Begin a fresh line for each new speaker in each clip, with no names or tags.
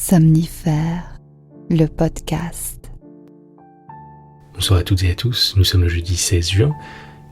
Somnifère, le podcast.
Bonsoir à toutes et à tous, nous sommes le jeudi 16 juin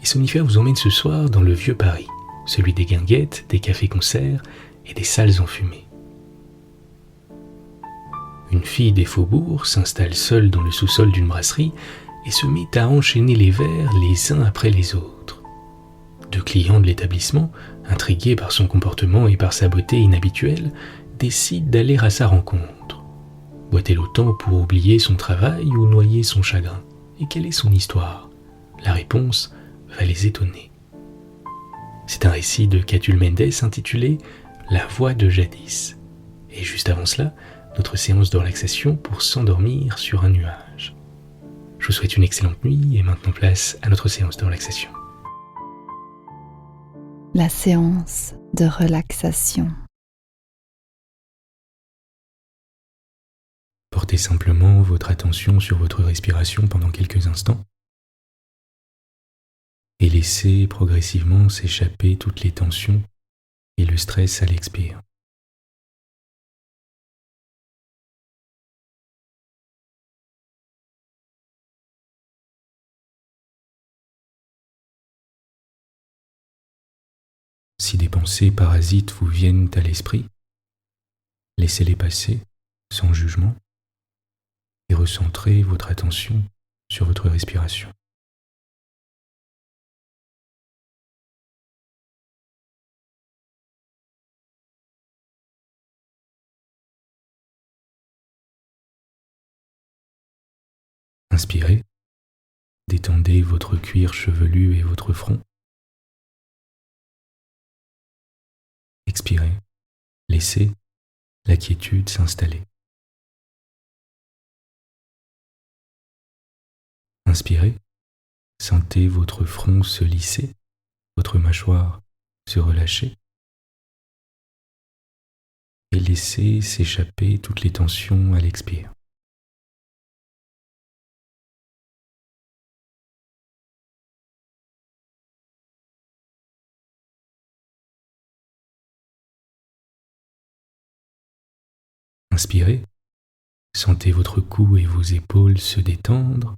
et Somnifère vous emmène ce soir dans le vieux Paris, celui des guinguettes, des cafés-concerts et des salles enfumées. Une fille des faubourgs s'installe seule dans le sous-sol d'une brasserie et se met à enchaîner les verres les uns après les autres. Deux clients de l'établissement, intrigués par son comportement et par sa beauté inhabituelle, décide d'aller à sa rencontre. Boit-elle autant pour oublier son travail ou noyer son chagrin? Et quelle est son histoire? La réponse va les étonner. C'est un récit de Catulle Mendes intitulé « La voix de jadis ». Et juste avant cela, notre séance de relaxation pour s'endormir sur un nuage. Je vous souhaite une excellente nuit et maintenant place à notre séance de relaxation.
La séance de relaxation.
Portez simplement votre attention sur votre respiration pendant quelques instants et laissez progressivement s'échapper toutes les tensions et le stress à l'expire. Si des pensées parasites vous viennent à l'esprit, laissez-les passer sans jugement et recentrez votre attention sur votre respiration. Inspirez, détendez votre cuir chevelu et votre front. Expirez, laissez la quiétude s'installer. Inspirez, sentez votre front se lisser, votre mâchoire se relâcher et laissez s'échapper toutes les tensions à l'expire. Inspirez, sentez votre cou et vos épaules se détendre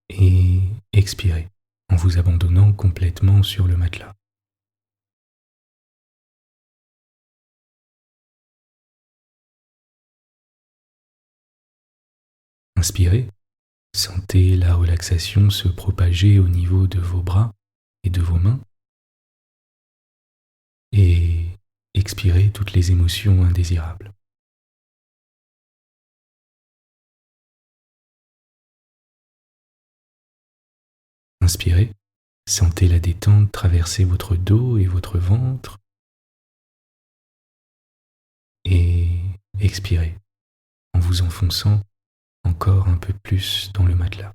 et expirez en vous abandonnant complètement sur le matelas. Inspirez, sentez la relaxation se propager au niveau de vos bras et de vos mains et expirez toutes les émotions indésirables. Inspirez, sentez la détente traverser votre dos et votre ventre et expirez en vous enfonçant encore un peu plus dans le matelas.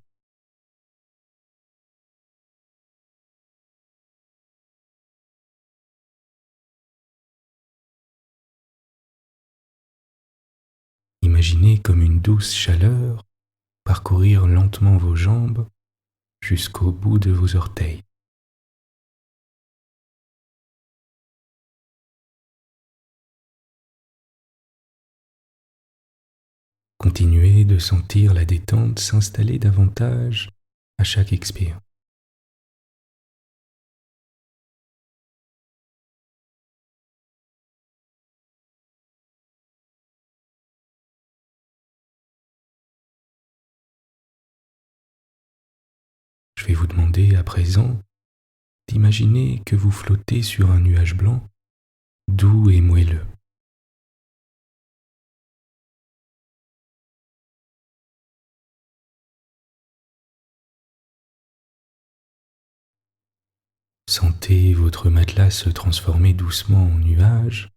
Imaginez comme une douce chaleur parcourir lentement vos jambes jusqu'au bout de vos orteils. Continuez de sentir la détente s'installer davantage à chaque expire. Je vais vous demander à présent d'imaginer que vous flottez sur un nuage blanc, doux et moelleux. Sentez votre matelas se transformer doucement en nuage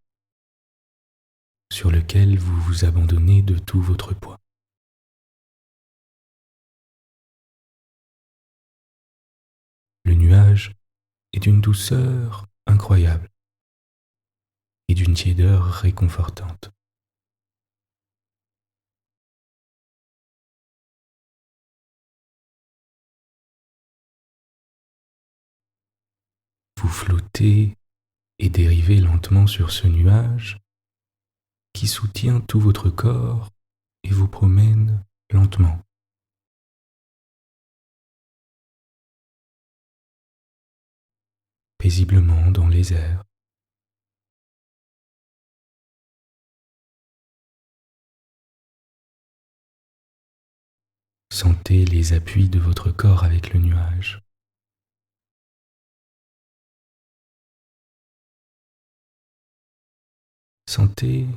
sur lequel vous vous abandonnez de tout votre poids. Le nuage est d'une douceur incroyable et d'une tiédeur réconfortante. Vous flottez et dérivez lentement sur ce nuage qui soutient tout votre corps et vous promène lentement. Paisiblement dans les airs. Sentez les appuis de votre corps avec le nuage. Sentez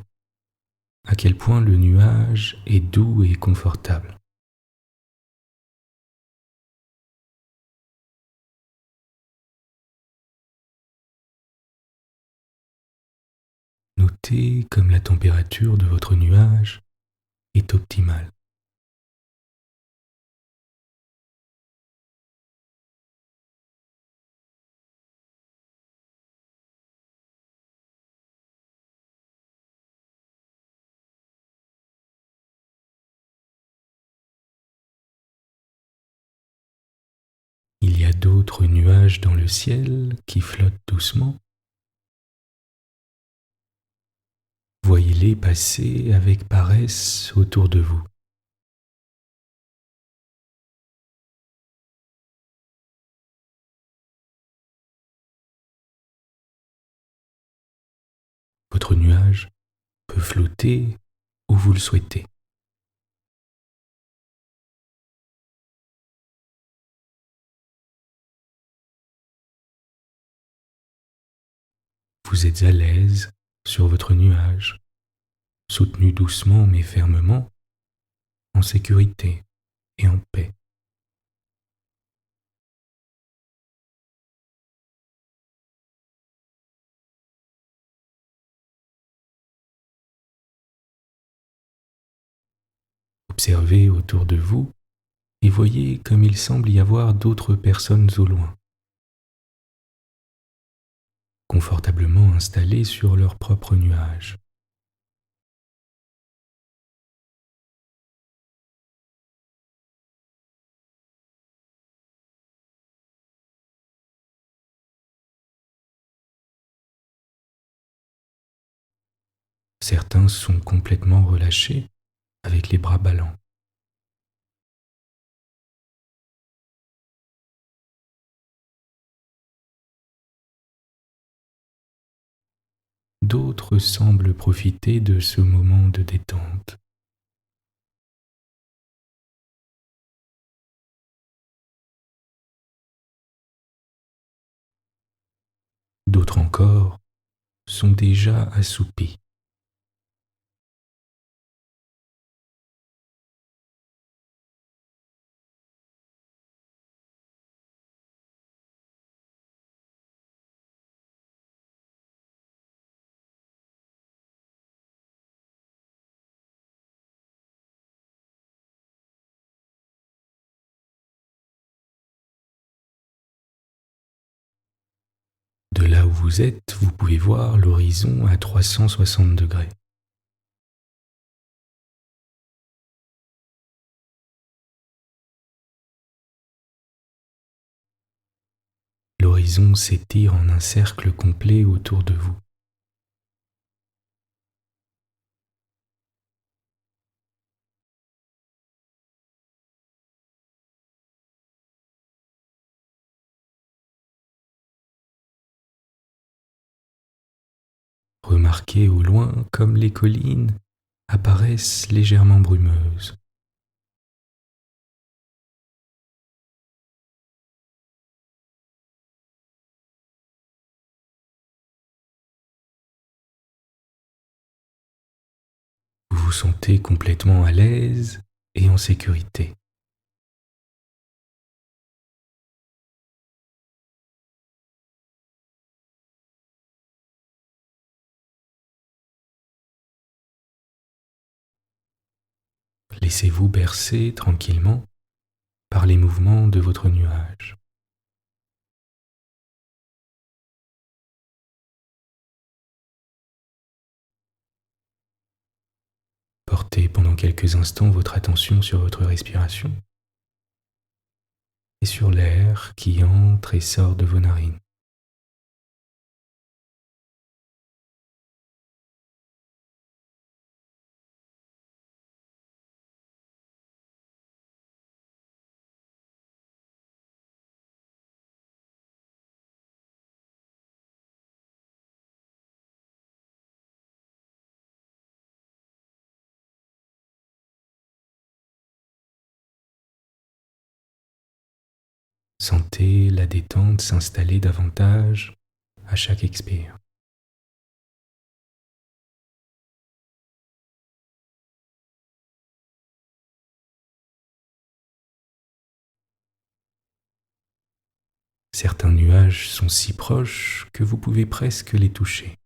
à quel point le nuage est doux et confortable. Notez comme la température de votre nuage est optimale. Il y a d'autres nuages dans le ciel qui flottent doucement. Voyez-les passer avec paresse autour de vous. Votre nuage peut flotter où vous le souhaitez. Vous êtes à l'aise sur votre nuage, soutenu doucement mais fermement, en sécurité et en paix. Observez autour de vous et voyez comme il semble y avoir d'autres personnes au loin, confortablement installées sur leur propre nuage. Certains sont complètement relâchés, avec les bras ballants. D'autres semblent profiter de ce moment de détente. D'autres encore sont déjà assoupis. De là où vous êtes, vous pouvez voir l'horizon à 360 degrés. L'horizon s'étire en un cercle complet autour de vous. Remarquez au loin comme les collines apparaissent légèrement brumeuses. Vous vous sentez complètement à l'aise et en sécurité. Laissez-vous bercer tranquillement par les mouvements de votre nuage. Portez pendant quelques instants votre attention sur votre respiration et sur l'air qui entre et sort de vos narines. Sentez la détente s'installer davantage à chaque expire. Certains nuages sont si proches que vous pouvez presque les toucher.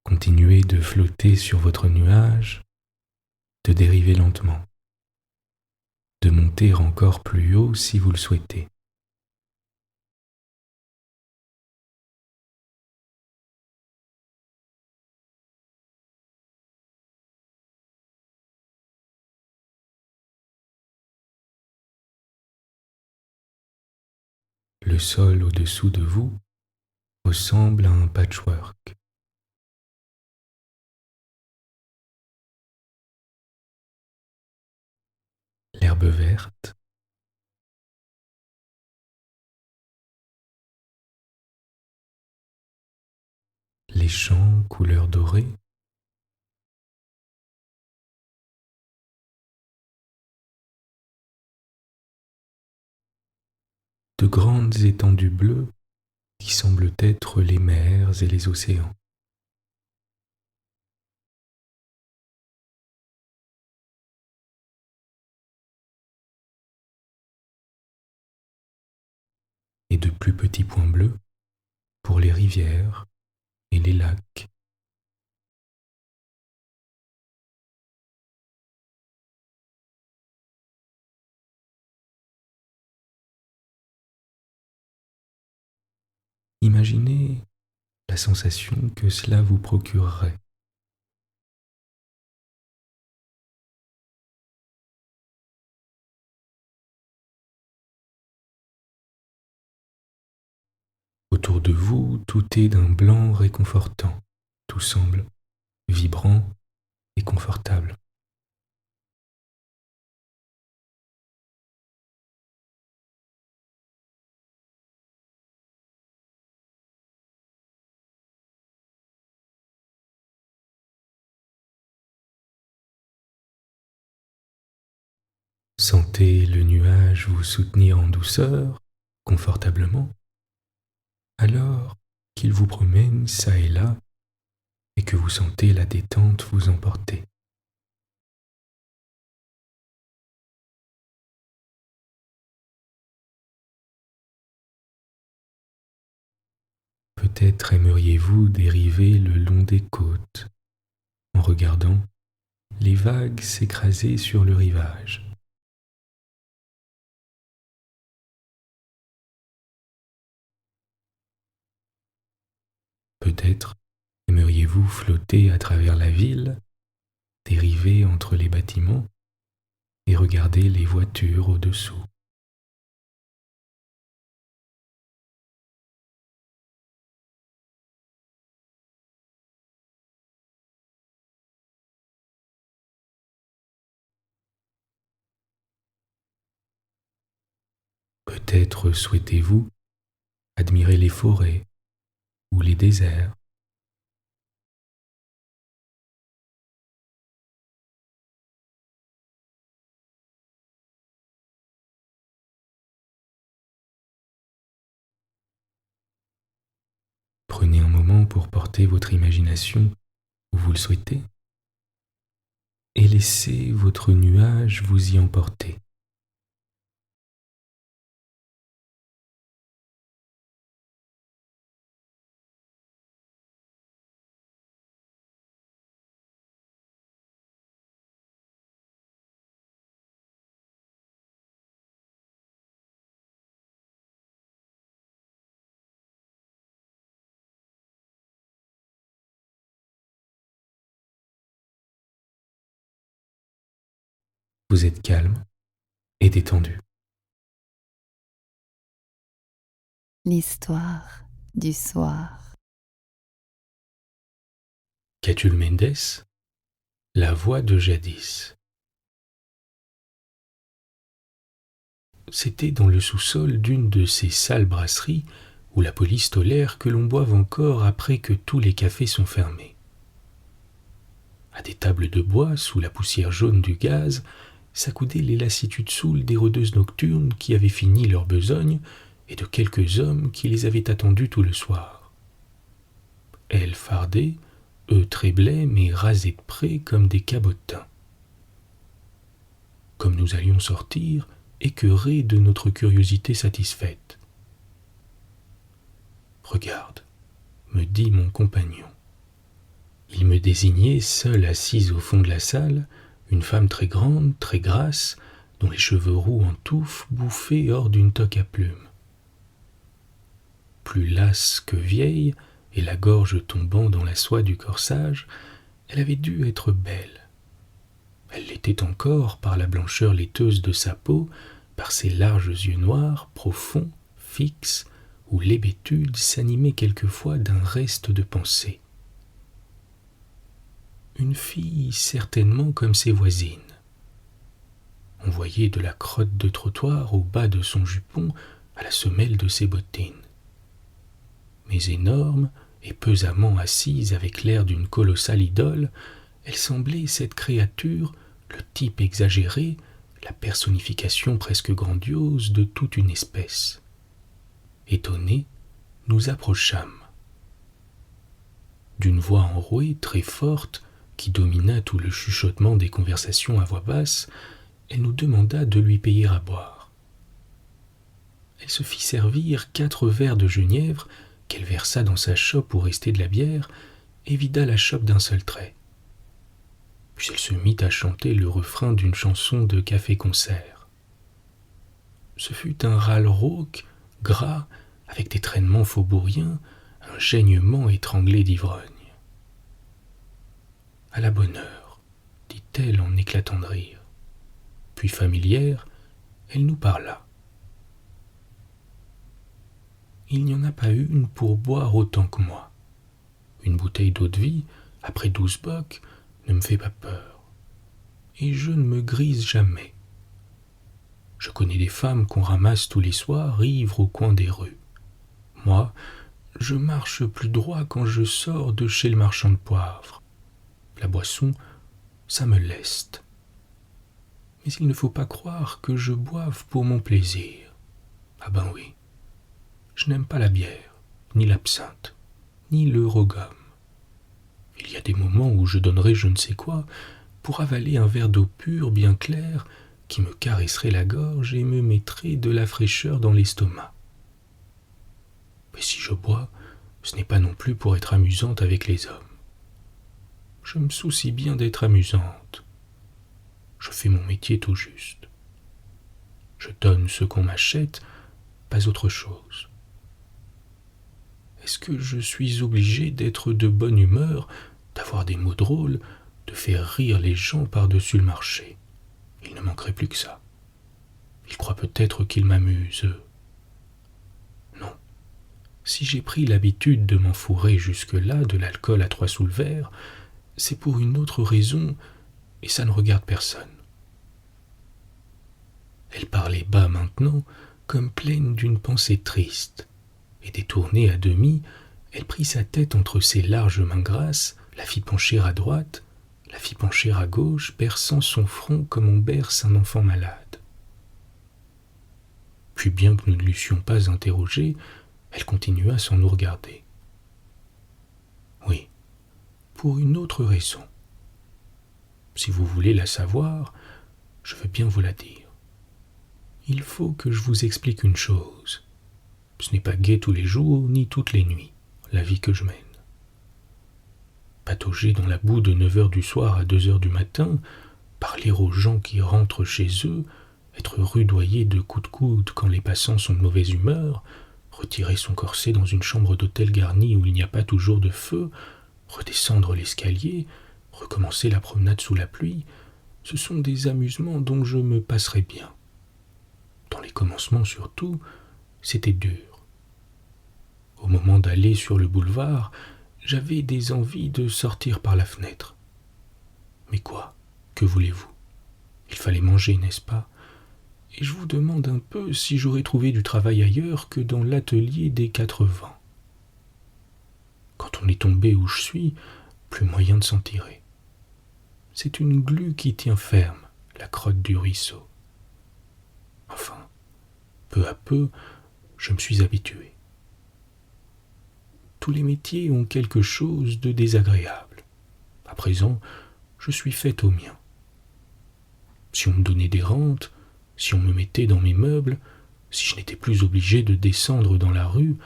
Continuez de flotter sur votre nuage, de dériver lentement, de monter encore plus haut si vous le souhaitez. Le sol au-dessous de vous ressemble à un patchwork. L'herbe verte, les champs couleur dorée, de grandes étendues bleues qui semblent être les mers et les océans. Et de plus petits points bleus pour les rivières et les lacs. Imaginez la sensation que cela vous procurerait. Autour de vous, tout est d'un blanc réconfortant. Tout semble vibrant et confortable. Sentez le nuage vous soutenir en douceur, confortablement, alors qu'il vous promène çà et là et que vous sentez la détente vous emporter. Peut-être aimeriez-vous dériver le long des côtes en regardant les vagues s'écraser sur le rivage. Peut-être aimeriez-vous flotter à travers la ville, dériver entre les bâtiments et regarder les voitures au-dessous. Peut-être souhaitez-vous admirer les forêts ou les déserts. Prenez un moment pour porter votre imagination où vous le souhaitez et laissez votre nuage vous y emporter. Vous êtes calme et détendu.
L'histoire du soir.
Catulle Mendes, la voix de jadis. c'était dans le sous-sol d'une de ces sales brasseries où la police tolère que l'on boive encore après que tous les cafés sont fermés. À des tables de bois, sous la poussière jaune du gaz, s'accoudaient les lassitudes saoules des rôdeuses nocturnes qui avaient fini leur besogne et de quelques hommes qui les avaient attendus tout le soir. Elles fardaient, eux très blêmes et rasés de près comme des cabotins. Comme nous allions sortir, écœurés de notre curiosité satisfaite. « Regarde, » me dit mon compagnon. Il me désignait, seule assise au fond de la salle, une femme très grande, très grasse, dont les cheveux roux en touffe bouffaient hors d'une toque à plumes. Plus lasse que vieille, et la gorge tombant dans la soie du corsage, elle avait dû être belle. Elle l'était encore par la blancheur laiteuse de sa peau, par ses larges yeux noirs, profonds, fixes, où l'hébétude s'animait quelquefois d'un reste de pensée. Une fille certainement comme ses voisines. On voyait de la crotte de trottoir au bas de son jupon à la semelle de ses bottines. Mais énorme et pesamment assise avec l'air d'une colossale idole, elle semblait, cette créature, le type exagéré, la personnification presque grandiose de toute une espèce. Étonnés, nous approchâmes. D'une voix enrouée, très forte, qui domina tout le chuchotement des conversations à voix basse, elle nous demanda de lui payer à boire. Elle se fit servir 4 verres de genièvre qu'elle versa dans sa chope où restait de la bière et vida la chope d'un seul trait. Puis elle se mit à chanter le refrain d'une chanson de café-concert. Ce fut un râle rauque, gras, avec des traînements faubouriens, un geignement étranglé d'ivrogne. « À la bonne heure, » dit-elle en éclatant de rire. Puis familière, elle nous parla. Il n'y en a pas une pour boire autant que moi. Une bouteille d'eau-de-vie, après 12 bocs, ne me fait pas peur. Et je ne me grise jamais. Je connais des femmes qu'on ramasse tous les soirs, ivres au coin des rues. Moi, je marche plus droit quand je sors de chez le marchand de poivre. La boisson, ça me leste. Mais il ne faut pas croire que je boive pour mon plaisir. Ah ben oui, je n'aime pas la bière, ni l'absinthe, ni le rogum. Il y a des moments où je donnerais je ne sais quoi pour avaler un verre d'eau pure bien claire qui me caresserait la gorge et me mettrait de la fraîcheur dans l'estomac. Mais si je bois, ce n'est pas non plus pour être amusante avec les hommes. Je me soucie bien d'être amusante. Je fais mon métier tout juste. Je donne ce qu'on m'achète, pas autre chose. Est-ce que je suis obligé d'être de bonne humeur, d'avoir des mots drôles, de faire rire les gens par-dessus le marché? Il ne manquerait plus que ça. Ils croient peut-être qu'ils m'amusent. Non. Si j'ai pris l'habitude de m'enfourrer jusque-là de l'alcool à 3 sous le verre, c'est pour une autre raison, et ça ne regarde personne. Elle parlait bas maintenant, comme pleine d'une pensée triste, et détournée à demi, elle prit sa tête entre ses larges mains grasses, la fit pencher à droite, la fit pencher à gauche, berçant son front comme on berce un enfant malade. Puis bien que nous ne l'eussions pas interrogée, elle continua sans nous regarder. Oui, pour une autre raison. Si vous voulez la savoir, je veux bien vous la dire. Il faut que je vous explique une chose. Ce n'est pas gai tous les jours, ni toutes les nuits, la vie que je mène. Patauger dans la boue de 9h du soir à 2h du matin, parler aux gens qui rentrent chez eux, être rudoyé de coups de coude quand les passants sont de mauvaise humeur, retirer son corset dans une chambre d'hôtel garnie où il n'y a pas toujours de feu, redescendre l'escalier, recommencer la promenade sous la pluie, ce sont des amusements dont je me passerai bien. Dans les commencements surtout, c'était dur. Au moment d'aller sur le boulevard, j'avais des envies de sortir par la fenêtre. Mais quoi? Que voulez-vous? Il fallait manger, n'est-ce pas? et je vous demande un peu si j'aurais trouvé du travail ailleurs que dans l'atelier des 4 vents. Quand on est tombé où je suis, plus moyen de s'en tirer. C'est une glu qui tient ferme la crotte du ruisseau. Enfin, peu à peu, je me suis habitué. Tous les métiers ont quelque chose de désagréable. À présent, je suis fait au mien. Si on me donnait des rentes, si on me mettait dans mes meubles, si je n'étais plus obligé de descendre dans la rue,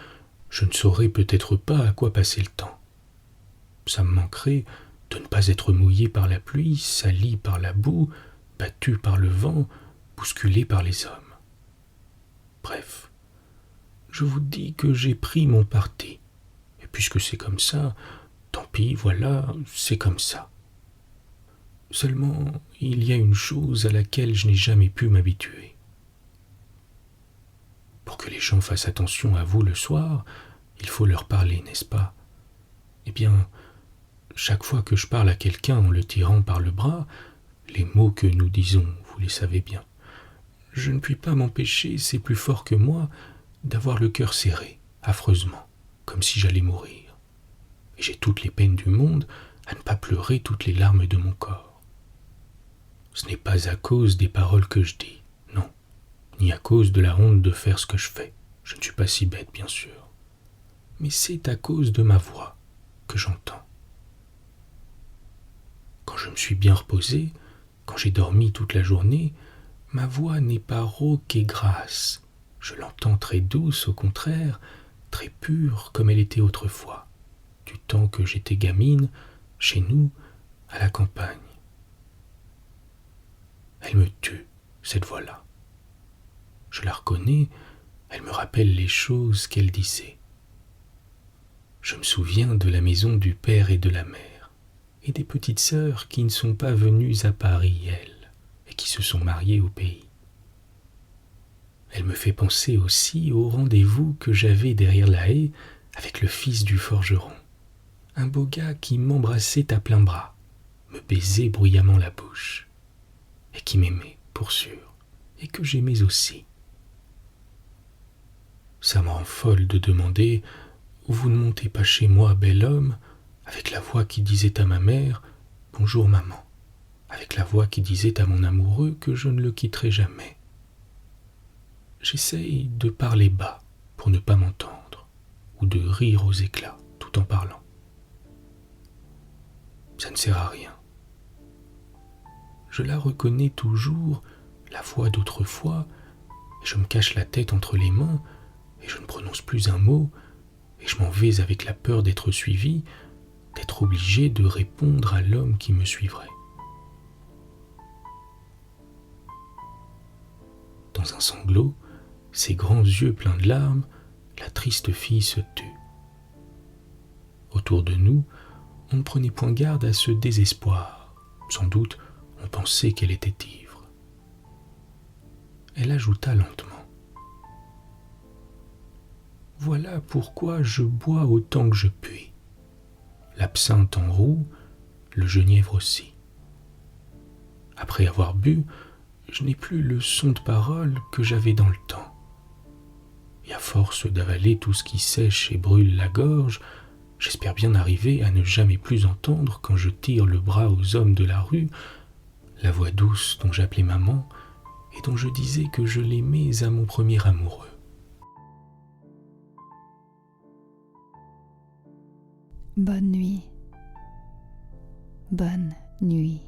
je ne saurais peut-être pas à quoi passer le temps. Ça me manquerait de ne pas être mouillé par la pluie, sali par la boue, battu par le vent, bousculé par les hommes. Bref, je vous dis que j'ai pris mon parti. Et puisque c'est comme ça, tant pis, voilà, c'est comme ça. Seulement, il y a une chose à laquelle je n'ai jamais pu m'habituer. Pour que les gens fassent attention à vous le soir, il faut leur parler, n'est-ce pas? Eh bien, chaque fois que je parle à quelqu'un en le tirant par le bras, les mots que nous disons, vous les savez bien, je ne puis pas m'empêcher, c'est plus fort que moi, d'avoir le cœur serré, affreusement, comme si j'allais mourir. Et j'ai toutes les peines du monde à ne pas pleurer toutes les larmes de mon corps. Ce n'est pas à cause des paroles que je dis, non, ni à cause de la honte de faire ce que je fais. Je ne suis pas si bête, bien sûr. Mais c'est à cause de ma voix que j'entends. Quand je me suis bien reposé, quand j'ai dormi toute la journée, ma voix n'est pas rauque et grasse. Je l'entends très douce, au contraire, très pure comme elle était autrefois, du temps que j'étais gamine, chez nous, à la campagne. Elle me tue, cette voix-là. Je la reconnais, elle me rappelle les choses qu'elle disait. Je me souviens de la maison du père et de la mère, et des petites sœurs qui ne sont pas venues à Paris, elles, et qui se sont mariées au pays. Elle me fait penser aussi au rendez-vous que j'avais derrière la haie avec le fils du forgeron, un beau gars qui m'embrassait à plein bras, me baisait bruyamment la bouche, et qui m'aimait, pour sûr, et que j'aimais aussi. Ça me rend folle de demander « Vous ne montez pas chez moi, bel homme ?» avec la voix qui disait à ma mère « Bonjour maman », avec la voix qui disait à mon amoureux que je ne le quitterai jamais. J'essaye de parler bas pour ne pas m'entendre, ou de rire aux éclats tout en parlant. Ça ne sert à rien. Je la reconnais toujours, la voix d'autrefois, et je me cache la tête entre les mains, et je ne prononce plus un mot, et je m'en vais avec la peur d'être suivi, d'être obligé de répondre à l'homme qui me suivrait. Dans un sanglot, ses grands yeux pleins de larmes, la triste fille se tut. Autour de nous, on ne prenait point garde à ce désespoir. Sans doute, on pensait qu'elle était ivre. Elle ajouta lentement. Voilà pourquoi je bois autant que je puis. L'absinthe en roue, le genièvre aussi. Après avoir bu, je n'ai plus le son de parole que j'avais dans le temps. Et à force d'avaler tout ce qui sèche et brûle la gorge, j'espère bien arriver à ne jamais plus entendre, quand je tire le bras aux hommes de la rue, la voix douce dont j'appelais maman et dont je disais que je l'aimais à mon premier amoureux.
Bonne nuit. Bonne nuit.